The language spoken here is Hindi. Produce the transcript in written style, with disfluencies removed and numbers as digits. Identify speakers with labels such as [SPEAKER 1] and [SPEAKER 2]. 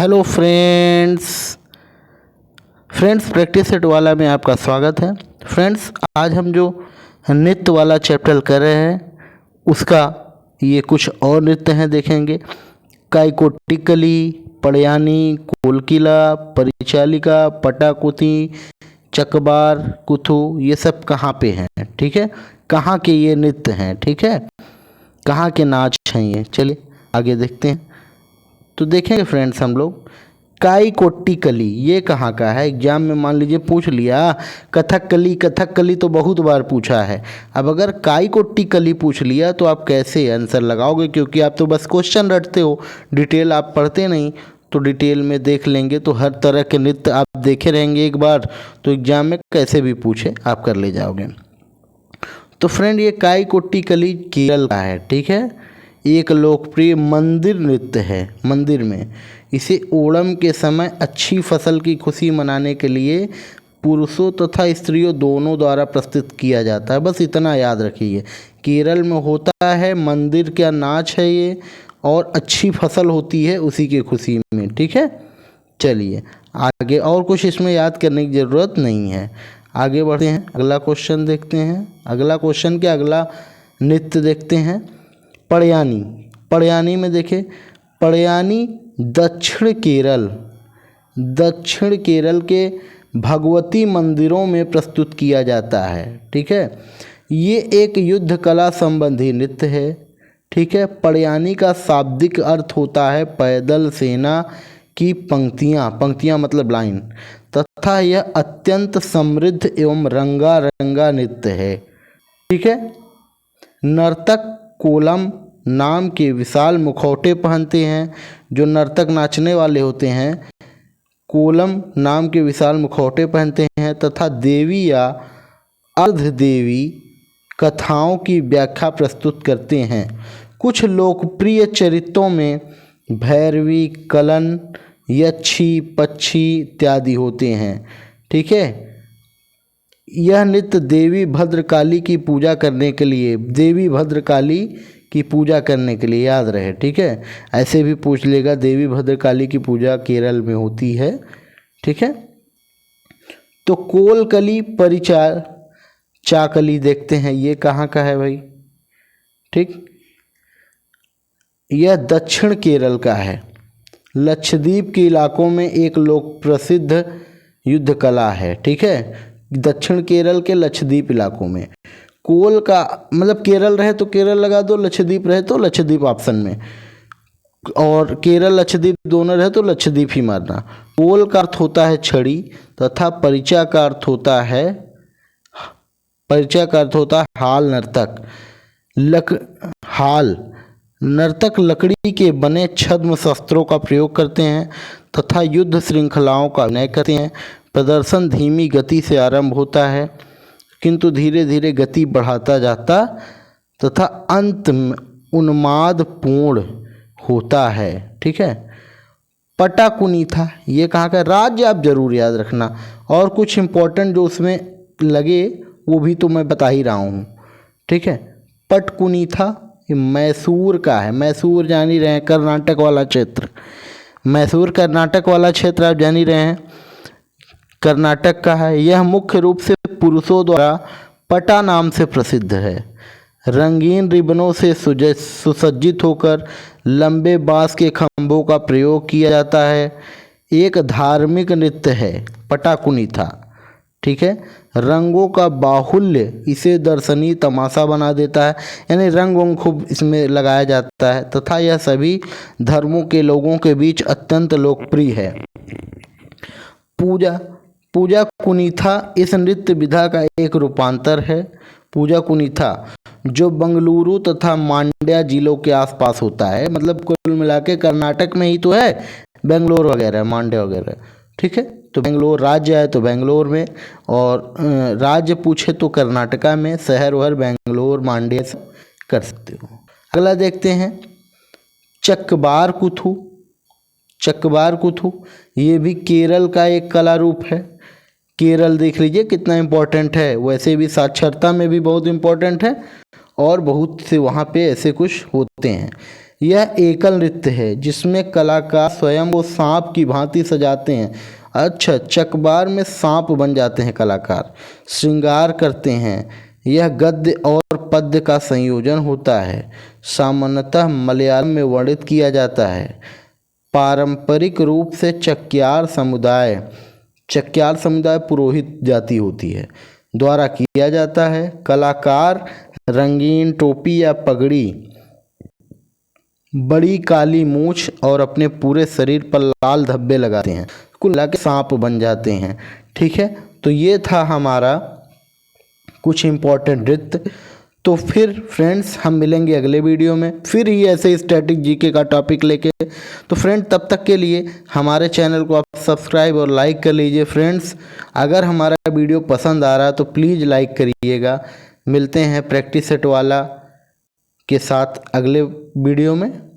[SPEAKER 1] हेलो फ्रेंड्स प्रैक्टिस सेट वाला में आपका स्वागत है। फ्रेंड्स, आज हम जो नृत्य वाला चैप्टर कर रहे हैं उसका ये कुछ और नृत्य हैं देखेंगे। काइकोटिकली, पड़यानी, कोलकिला, परिचालिका, पटाकुती, चकबार, कुथु, ये सब कहाँ पे हैं? ठीक है, कहाँ के ये नृत्य हैं? ठीक है, कहाँ के नाच हैं ये? चलिए आगे देखते हैं। तो देखेंगे फ्रेंड्स हम लोग काइकोटिकली ये कहाँ का है। एग्जाम में मान लीजिए पूछ लिया कथकली तो बहुत बार पूछा है। अब अगर काइकोटिकली पूछ लिया तो आप कैसे आंसर लगाओगे, क्योंकि आप तो बस क्वेश्चन रटते हो, डिटेल आप पढ़ते नहीं। तो डिटेल में देख लेंगे तो हर तरह के नृत्य आप देखे रहेंगे एक बार, तो एग्जाम में कैसे भी पूछे आप कर ले जाओगे। तो फ्रेंड, ये काइकोटिकली केरल का है। ठीक है, एक लोकप्रिय मंदिर नृत्य है। मंदिर में इसे ओणम के समय अच्छी फसल की खुशी मनाने के लिए पुरुषों तथा स्त्रियों दोनों द्वारा प्रस्तुत किया जाता है। बस इतना याद रखिए, केरल में होता है, मंदिर का नाच है ये, और अच्छी फसल होती है उसी की खुशी में। ठीक है, चलिए आगे, और कुछ इसमें याद करने की ज़रूरत नहीं है। आगे बढ़ते हैं, अगला क्वेश्चन देखते हैं। अगला क्वेश्चन क्या, अगला नृत्य देखते हैं। पड़यानी में देखें, पड़यानी दक्षिण केरल के भगवती मंदिरों में प्रस्तुत किया जाता है। ठीक है, ये एक युद्ध कला संबंधी नृत्य है। ठीक है, पड़यानी का शाब्दिक अर्थ होता है पैदल सेना की पंक्तियाँ मतलब लाइन, तथा यह अत्यंत समृद्ध एवं रंगा नृत्य है। ठीक है, नर्तक कोलम नाम के विशाल मुखौटे पहनते हैं। जो नर्तक नाचने वाले होते हैं कोलम नाम के विशाल मुखौटे पहनते हैं, तथा देवी या अर्धदेवी कथाओं की व्याख्या प्रस्तुत करते हैं। कुछ लोकप्रिय चरित्रों में भैरवी, कलन, यक्षी, पक्षी इत्यादि होते हैं। ठीक है, यह नृत्य देवी भद्रकाली की पूजा करने के लिए याद रहे। ठीक है, ऐसे भी पूछ लेगा, देवी भद्रकाली की पूजा केरल में होती है। ठीक है, तो कोलकली चाकली देखते हैं, ये कहाँ का है भाई? ठीक, यह दक्षिण केरल का है। लक्षद्वीप के इलाकों में एक लोक प्रसिद्ध युद्ध कला है। ठीक है, दक्षिण केरल के लक्षद्वीप इलाकों में। कोल का मतलब केरल रहे तो केरल लगा दो, लक्षद्वीप रहे तो लक्षद्वीप ऑप्शन में, और केरल लक्षद्वीप दोनों रहे तो लक्षद्वीप ही मारना। कोल का अर्थ होता है छड़ी, तथा परिचा का अर्थ होता है हाल नर्तक लकड़ी के बने छद्म शस्त्रों का प्रयोग करते हैं तथा युद्ध श्रृंखलाओं का अभिनय करते हैं। प्रदर्शन धीमी गति से आरंभ होता है, किंतु धीरे धीरे गति बढ़ाता जाता तथा अंत में उन्मादपूर्ण होता है। ठीक है, पटाकुनीथा ये कहाँ का राज्य आप जरूर याद रखना, और कुछ इम्पोर्टेंट जो उसमें लगे वो भी तो मैं बता ही रहा हूँ। ठीक है, पटकुनीथा ये मैसूर का है। मैसूर जान ही रहे हैं, कर्नाटक वाला क्षेत्र। मैसूर कर्नाटक वाला क्षेत्र आप जान ही रहे हैं, कर्नाटक का है। यह मुख्य रूप से पुरुषों द्वारा पटा नाम से प्रसिद्ध है। रंगीन रिबनों से सुसज्जित होकर लंबे बांस के खंभों का प्रयोग किया जाता है। एक धार्मिक नृत्य है पटाकुनीथा। ठीक है, रंगों का बाहुल्य इसे दर्शनीय तमाशा बना देता है, यानी रंग खूब इसमें लगाया जाता है, तथा यह सभी धर्मों के लोगों के बीच अत्यंत लोकप्रिय है। पूजा कुनीथा इस नृत्य विधा का एक रूपांतर है। पूजा कुनीथा जो बंगलुरु तथा मांड्या जिलों के आसपास होता है, मतलब कुल मिला के कर्नाटक में ही तो है, बेंगलोर वगैरह, मांड्या वगैरह। ठीक है, तो बेंगलोर राज्य है तो बेंगलोर में, और राज्य पूछे तो कर्नाटका में, शहर वहर बेंगलोर मांड्या से कर सकते हो। अगला देखते हैं चकबार कुथु ये भी केरल का एक कला रूप है। केरल देख लीजिए कितना इम्पोर्टेंट है, वैसे भी साक्षरता में भी बहुत इम्पोर्टेंट है, और बहुत से वहाँ पे ऐसे कुछ होते हैं। यह एकल नृत्य है जिसमें कलाकार स्वयं को सांप की भांति सजाते हैं। अच्छा, चकबार में सांप बन जाते हैं कलाकार, श्रृंगार करते हैं। यह गद्य और पद्य का संयोजन होता है। सामान्यतः मलयालम में वर्णित किया जाता है। पारंपरिक रूप से चक्यार समुदाय पुरोहित जाति होती है द्वारा किया जाता है। कलाकार रंगीन टोपी या पगड़ी, बड़ी काली मूछ और अपने पूरे शरीर पर लाल धब्बे लगाते हैं, कुल मिला के सांप बन जाते हैं। ठीक है, तो ये था हमारा कुछ इम्पोर्टेंट नृत्य। तो फिर फ्रेंड्स हम मिलेंगे अगले वीडियो में फिर ही ऐसे स्टैटिक जीके का टॉपिक लेके। तो फ्रेंड तब तक के लिए हमारे चैनल को आप सब्सक्राइब और लाइक कर लीजिए। फ्रेंड्स अगर हमारा वीडियो पसंद आ रहा है तो प्लीज़ लाइक करिएगा। मिलते हैं प्रैक्टिस सेट वाला के साथ अगले वीडियो में।